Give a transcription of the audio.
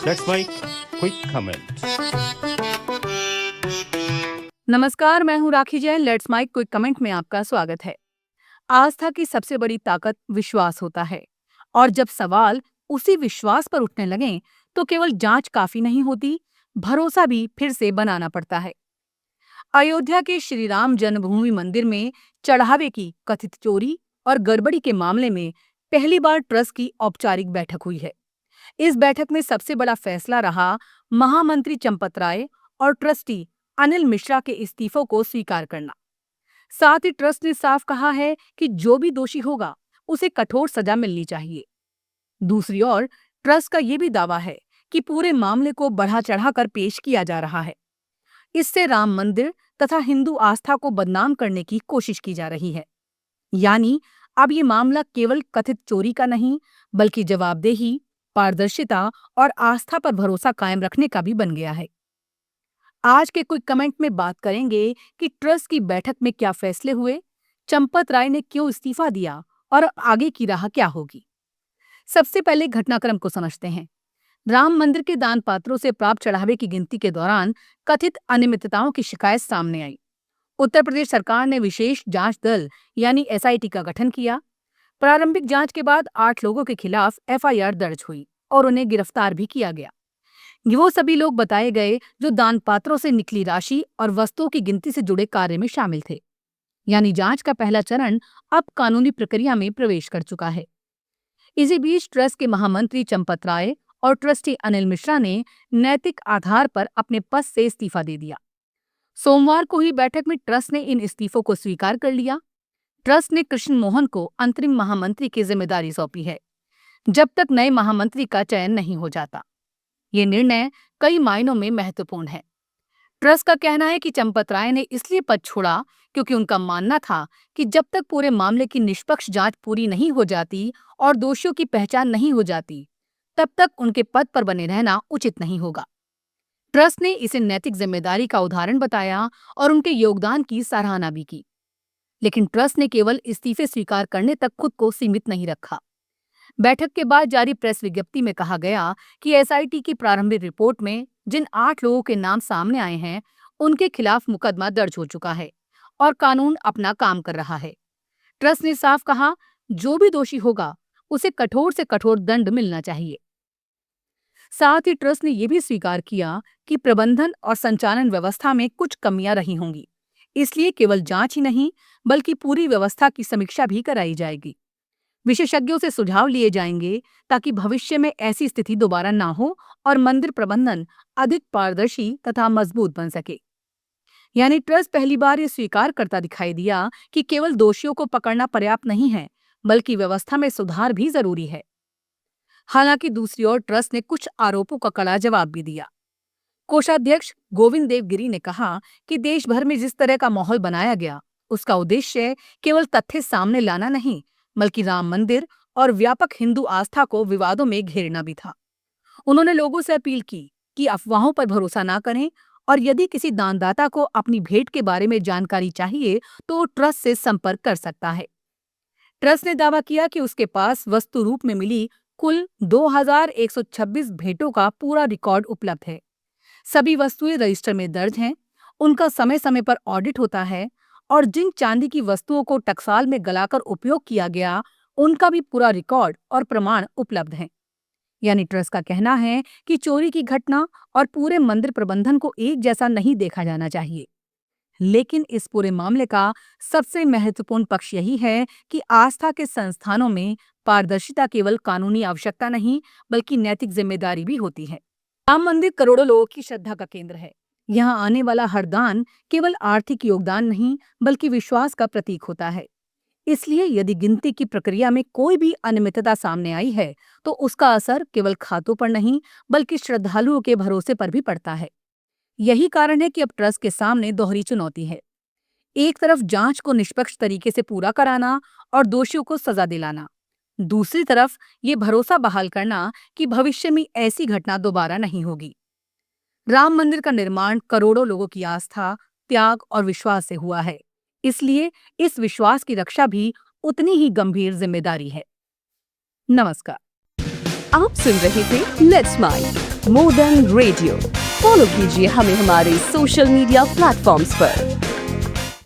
That's my quick comment. नमस्कार, मैं हूँ Rakhi Jain. Let's mic quick comment में आपका स्वागत है। आस्था की सबसे बड़ी ताकत विश्वास होता है और जब सवाल उसी विश्वास पर उठने लगे तो केवल जांच काफी नहीं होती, भरोसा भी फिर से बनाना पड़ता है। अयोध्या के श्री राम जन्मभूमि मंदिर में चढ़ावे की कथित चोरी और गड़बड़ी के मामले में पहली बार ट्रस्ट की औपचारिक बैठक हुई है। इस बैठक में सबसे बड़ा फैसला रहा महामंत्री चंपत राय और ट्रस्टी अनिल मिश्रा के इस्तीफों को स्वीकार करना। साथ ही ट्रस्ट ने साफ कहा है कि जो भी दोषी होगा उसे कठोर सजा मिलनी चाहिए। दूसरी ओर ट्रस्ट का ये भी दावा है कि पूरे मामले को बढ़ा चढ़ाकर पेश किया जा रहा है। इससे राम मंदिर तथा हिंदू आस्था को बदनाम करने की कोशिश की जा रही है। यानी अब ये मामला केवल कथित चोरी का नहीं, बल्कि जवाबदेही, पारदर्शिता और आस्था पर भरोसा कायम रखने का भी बन गया है। आज के क्विक कमेंट में बात करेंगे कि ट्रस्ट की बैठक में क्या फैसले हुए, चंपत राय ने क्यों इस्तीफा दिया और आगे की राह क्या होगी। सबसे पहले घटनाक्रम को समझते हैं। राम मंदिर के दान पात्रों से प्राप्त चढ़ावे की गिनती के दौरान कथित अनियमितताओं की शिकायत सामने आई। उत्तर प्रदेश सरकार ने विशेष जांच दल यानी एसआईटी का गठन किया। प्रारंभिक जांच के बाद 8 लोगों के खिलाफ एफआईआर दर्ज हुई और उन्हें गिरफ्तार भी किया गया। ये वो सभी लोग बताए गए जो दान पात्रों से निकली राशि और वस्तुओं की गिनती से जुड़े कार्य में शामिल थे। यानी जांच का पहला चरण अब कानूनी प्रक्रिया में प्रवेश कर चुका है। इसी बीच ट्रस्ट के महामंत्री चंपत राय और ट्रस्टी अनिल मिश्रा ने नैतिक आधार पर अपने पद से इस्तीफा दे दिया। सोमवार को हुई बैठक में ट्रस्ट ने इन इस्तीफों को स्वीकार कर लिया। ट्रस्ट ने कृष्ण मोहन को अंतरिम महामंत्री की जिम्मेदारी सौंपी है, जब तक नए महामंत्री का चयन नहीं हो जाता। ये निर्णय कई मायनों में महत्वपूर्ण है। ट्रस्ट का कहना है कि चंपत राय ने इसलिए पद छोड़ा क्योंकि उनका मानना था कि जब तक पूरे मामले की निष्पक्ष जांच पूरी नहीं हो जाती और दोषियों की पहचान नहीं हो जाती, तब तक उनके पद पर बने रहना उचित नहीं होगा। ट्रस्ट ने इसे नैतिक जिम्मेदारी का उदाहरण बताया और उनके योगदान की सराहना भी की। लेकिन ट्रस्ट ने केवल इस्तीफे स्वीकार करने तक खुद को सीमित नहीं रखा। बैठक के बाद जारी प्रेस विज्ञप्ति में कहा गया कि एसआईटी की प्रारंभिक रिपोर्ट में जिन 8 लोगों के नाम सामने आए हैं, उनके खिलाफ मुकदमा दर्ज हो चुका है और कानून अपना काम कर रहा है। ट्रस्ट ने साफ कहा, जो भी दोषी होगा उसे कठोर से कठोर दंड मिलना चाहिए। साथ ही ट्रस्ट ने यह भी स्वीकार किया कि प्रबंधन और संचालन व्यवस्था में कुछ कमियां रही होंगी, इसलिए केवल जांच ही नहीं बल्कि पूरी व्यवस्था की समीक्षा भी कराई जाएगी। विशेषज्ञों से सुझाव लिए जाएंगे ताकि भविष्य में ऐसी स्थिति दोबारा ना हो और मंदिर प्रबंधन अधिक पारदर्शी तथा मजबूत बन सके। यानी ट्रस्ट पहली बार ये स्वीकार करता दिखाई दिया कि केवल दोषियों को पकड़ना पर्याप्त नहीं है, बल्कि व्यवस्था में सुधार भी जरूरी है। हालांकि दूसरी ओर ट्रस्ट ने कुछ आरोपों का कड़ा जवाब भी दिया। कोषाध्यक्ष गोविंद देव गिरी ने कहा कि देश भर में जिस तरह का माहौल बनाया गया, उसका उद्देश्य केवल तथ्य सामने लाना नहीं, बल्कि राम मंदिर और व्यापक हिंदू आस्था को विवादों में घेरना भी था। उन्होंने लोगों से अपील की कि अफवाहों पर भरोसा ना करें और यदि किसी दानदाता को अपनी भेंट के बारे में जानकारी चाहिए तो वो ट्रस्ट से संपर्क कर सकता है। ट्रस्ट ने दावा किया कि उसके पास वस्तु रूप में मिली कुल 2126 भेंटों का पूरा रिकॉर्ड उपलब्ध है। सभी वस्तुएं रजिस्टर में दर्ज हैं, उनका समय समय पर ऑडिट होता है और जिन चांदी की वस्तुओं को टकसाल में गलाकर उपयोग किया गया, उनका भी पूरा रिकॉर्ड और प्रमाण उपलब्ध हैं। यानी ट्रस्ट का कहना है कि चोरी की घटना और पूरे मंदिर प्रबंधन को एक जैसा नहीं देखा जाना चाहिए। लेकिन इस पूरे मामले का सबसे महत्वपूर्ण पक्ष यही है कि आस्था के संस्थानों में पारदर्शिता केवल कानूनी आवश्यकता नहीं, बल्कि नैतिक जिम्मेदारी भी होती है। राम मंदिर करोड़ों लोगों की श्रद्धा का केंद्र है। यहाँ आने वाला हर दान केवल आर्थिक योगदान नहीं, बल्कि विश्वास का प्रतीक होता है। इसलिए यदि गिनती की प्रक्रिया में कोई भी अनियमितता सामने आई है, तो उसका असर केवल खातों पर नहीं, बल्कि श्रद्धालुओं के भरोसे पर भी पड़ता है। यही कारण है कि अब ट्रस्ट के सामने दोहरी चुनौती है। एक तरफ जांच को निष्पक्ष तरीके से पूरा कराना और दोषियों को सजा दिलाना, दूसरी तरफ ये भरोसा बहाल करना कि भविष्य में ऐसी घटना दोबारा नहीं होगी। राम मंदिर का निर्माण करोड़ों लोगों की आस्था, त्याग और विश्वास से हुआ है, इसलिए इस विश्वास की रक्षा भी उतनी ही गंभीर जिम्मेदारी है। नमस्कार। आप सुन रहे थे let's mind more than radio. Follow कीजिए हमें हमारे सोशल मीडिया प्लेटफॉर्म्स पर।